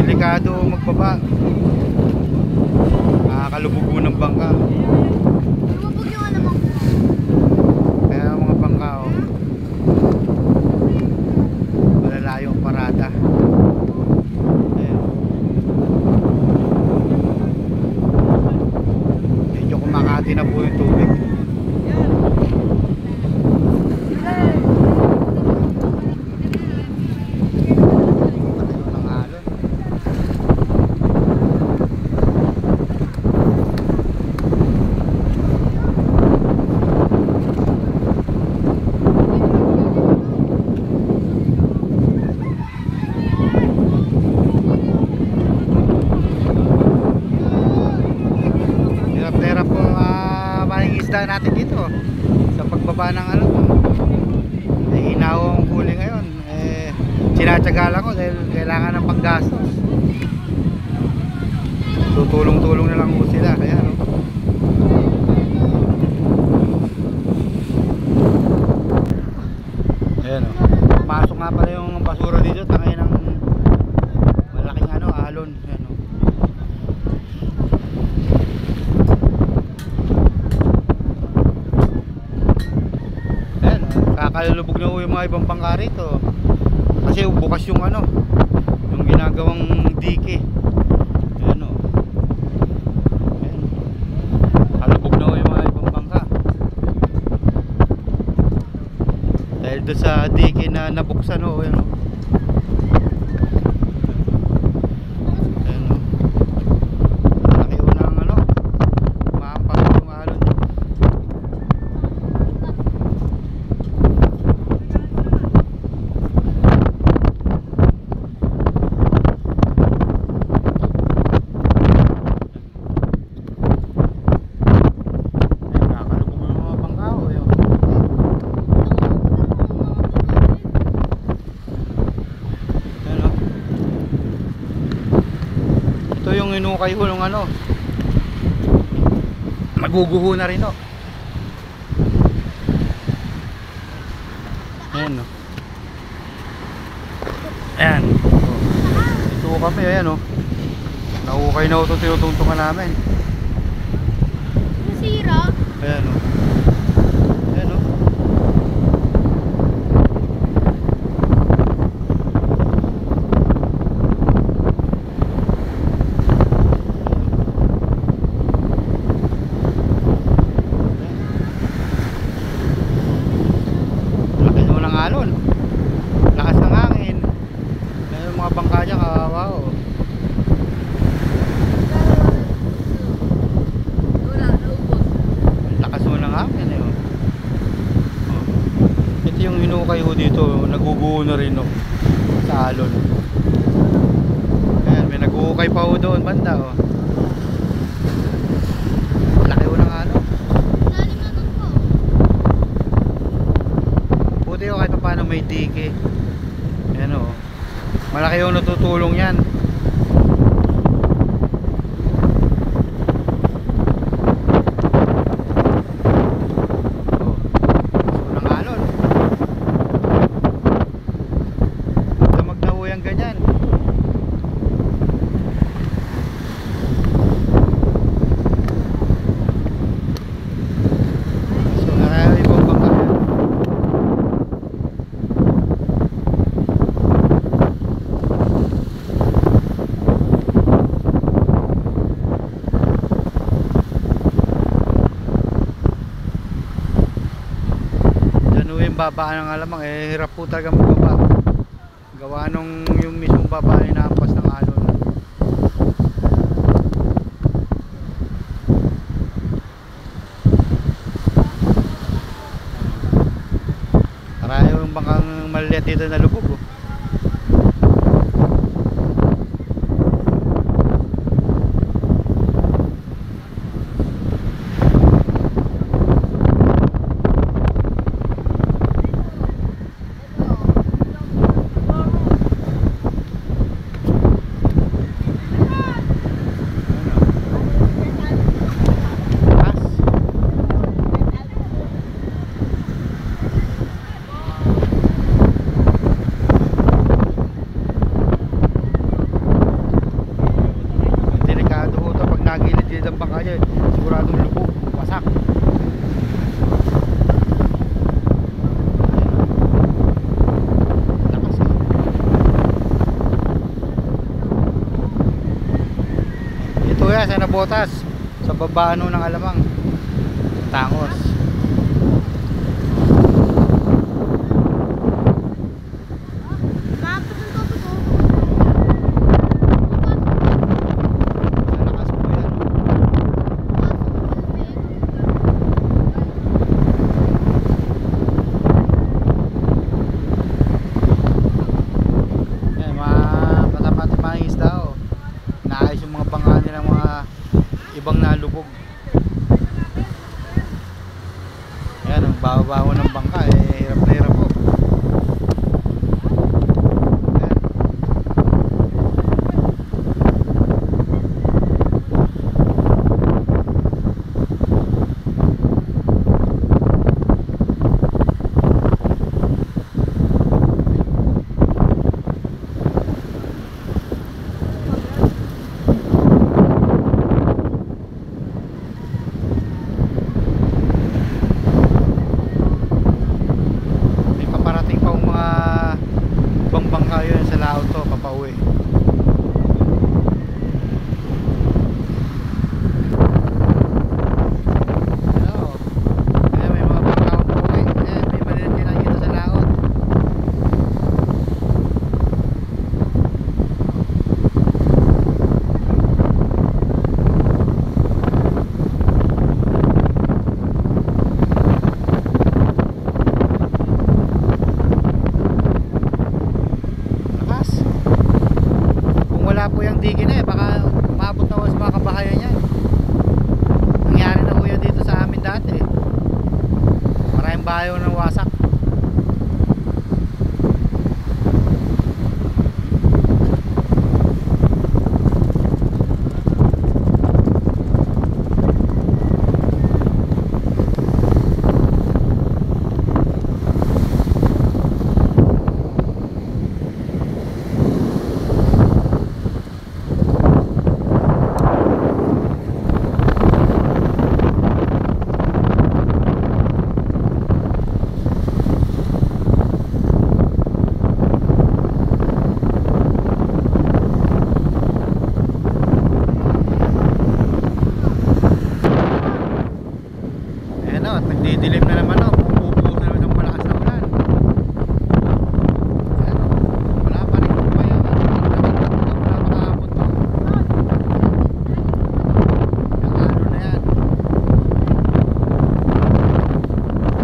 Delikado magbaba. Nakakalubog ng bangka. Lumubog yung ano mo. Kaya mga bangka malalayong parada. Ayan. Medyo kumakati na po yung tubig. Isda natin dito sa pagbaba ng ano, ay inawang huli ngayon, sinatsaga lang ko dahil kailangan ng panggastos, tutulong-tulong na lang po sila, kaya no? Ayan o, pasok nga pala yung basura dito, tangay ng malaking ano, alon. Ayan o, kakalubog na yung mga ibang bangka rito kasi bukas yung ano, yung ginagawang dike. Ayan o, ayan, kalubog na yung mga ibang bangka dahil doon sa dike na nabuksan o. Ayan o, ayan o, laki o ng ano, maampak yung alon. Ito yung inukay ho ng ano, maguguho na rin o. Ayan o, ayan ito kami, ayan o, naukay na ito, tinutungtungan namin. Nasira? Ayan o, ayan o, alon, lakas ng hangin. Ayan yung mga bangka dyan, kawawa o. Wala, naubos. Lakas mo ng hangin eh o. Ito yung hinukay ho dito, naguguho na rin o, sa alon. Ayan, may naguhukay pa ho doon banda o. Laki ho ng alon. Buti ho kahit paano may dike. Ayan o, malaki yung natutulong yan. Unang alon, damag na ho yung ganyan. So ibang bangka yan. Baba ng alamang hirap po talaga magbaba, gawa nung yung mismong baba ay naampas ng alon. Para yung bangkang maliit dito na lubog o. sa Nabotas, sa baba ano ng Alamang, Tangos. Sa lakas po yan. Yan, mga kasama at mga isda, oh. Naayos yung mga bangka nilang mga ibang nalubog. Ayan, ang bawa-bawa ng bangka, hirap na hirap po. Ayan. May paparating pa mga ibang bangka yun sa laot to, papauwi. Ayan, oh. Ayan, may mga bangka papauwi. Ayan, may maliit din nakikita sa laot. Lakas. Kung wala po yung digi na baka umabot na sa mga kabahayan yan. Nangyari na po yan dito sa amin dati. Maraming bayo ng wasak. Ayan o, at nagdidilim na naman o. Pupupuso na naman ng malakas na ulan. Ayan o, wala pa rin kung kaya. Wala pa kahapon to. Yung ano na yan.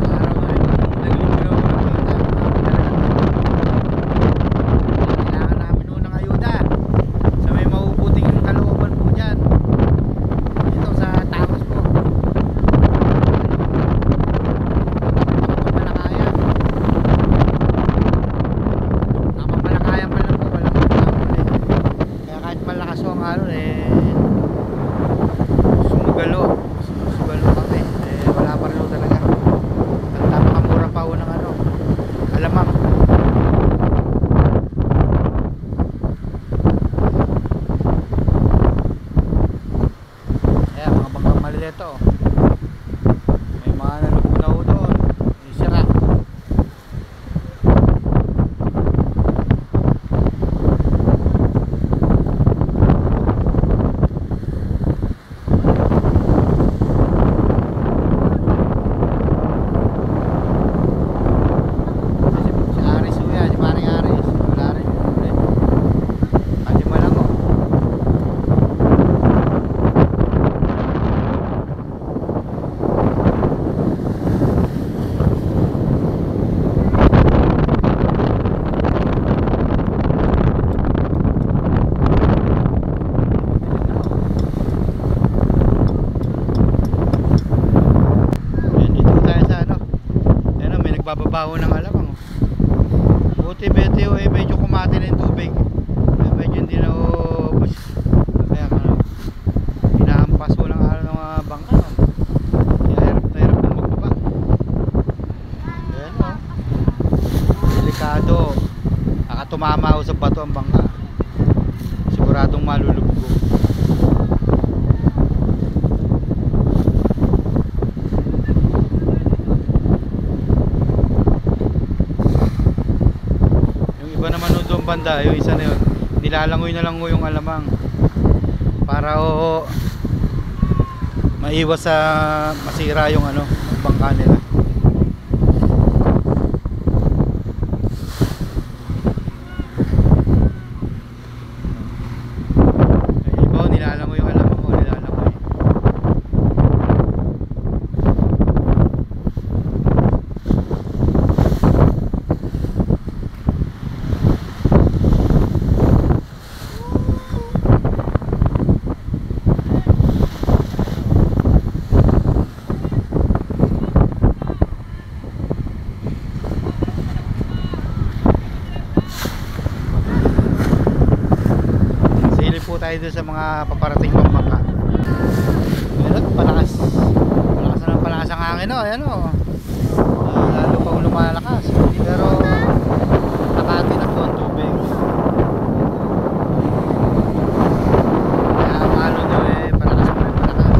Araw na rin nagliligaw na po. Kailangan namin unang ayuda sa may mabubuting yung kalooban po dyan. Dito sa Tangos po. Napamalakayan pa lang po, walang kapatid eh. Kaya kahit malakas po ang alon sumugalo kami wala pa rin po talaga. At napakamura pa po ng Alamang. Ayan, mga bangkang maliliit oh. May mga nalubog na po doon, yung sira. Si Aris po yan, si paring Aris. Wala rin yung uli. Pati mo lang oh. Ayan, dito tayo sa ayan, may nagbababaho ng Alamang oh. Buti Beteo medyo kumati na yung tubig. Medyo hindi na ubos. Kaya hinahampas ko lang ng mga bangka no? Kaya hirap na magbaba. Ayan oh. Delikado. Baka tumama ako sa bato ang bangka. Siguradong malulubog. Iba naman doon banda, yung isa na yun, nilalangoy na lang yung Alamang para maiwas sa masira yung ano, bangka nila. Ay, ibaw, nilalangoy yung alam ko, nilalangoy. Po tayo doon sa mga paparating pang bangka. Meron, palakas na ng palakas ang hangin, no? Ayan, no? Lalo pa lumalakas, pero nakati na po ang tubig. Kaya malo nyo eh, palakas pa rin palakas.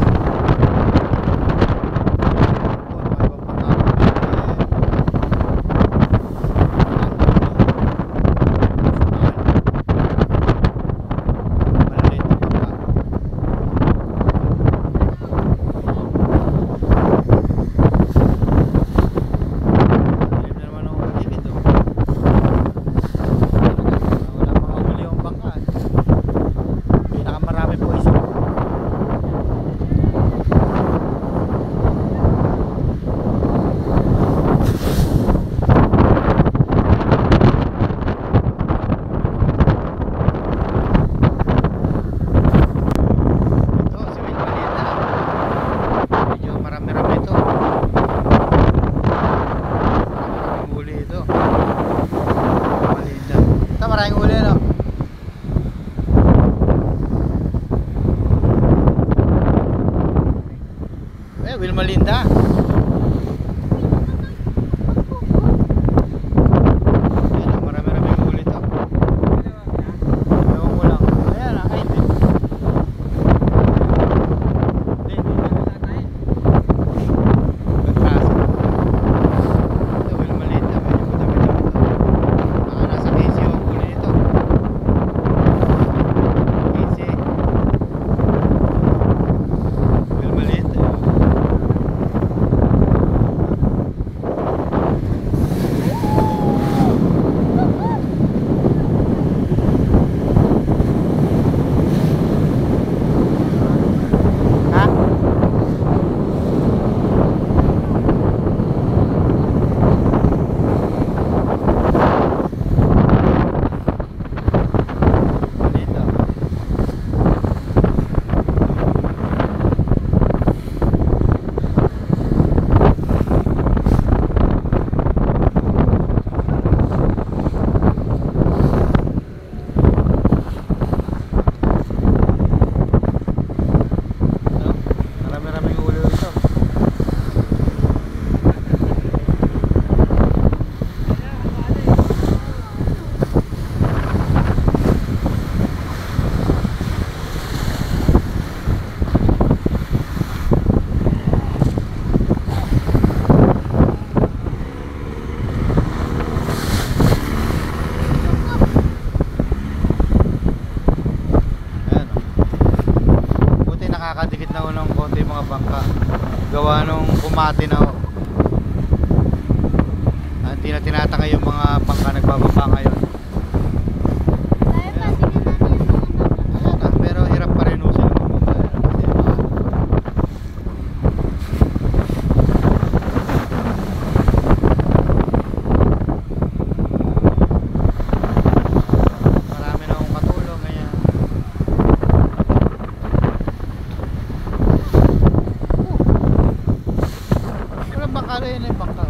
Maraming uli, no? Wilma Linda. Ayan, marami-raming uli to. Ewan ko lang. Ayan, ay, hindi. Nagtrasa. Ito, Wilma Linda. Medyo madami-dami to. Baka nasa case yung uli nito. Case. Wilma Linda. Nakakadikit na unang konti yung mga bangka gawa nung kumati na ho. Hindi na tinatangay yung mga bangka nagbababa ngayon. Ayan na, pero hirap pa rin ho sila bumaba. Marami na akong katulong ngayon. Bangka rin yung bangka.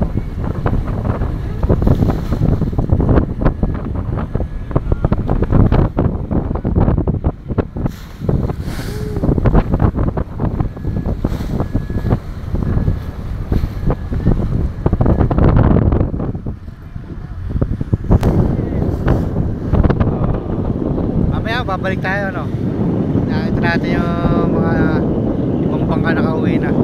Mamaya babalik tayo, no? Nakita natin yung mga ibang bangka nakauwi na.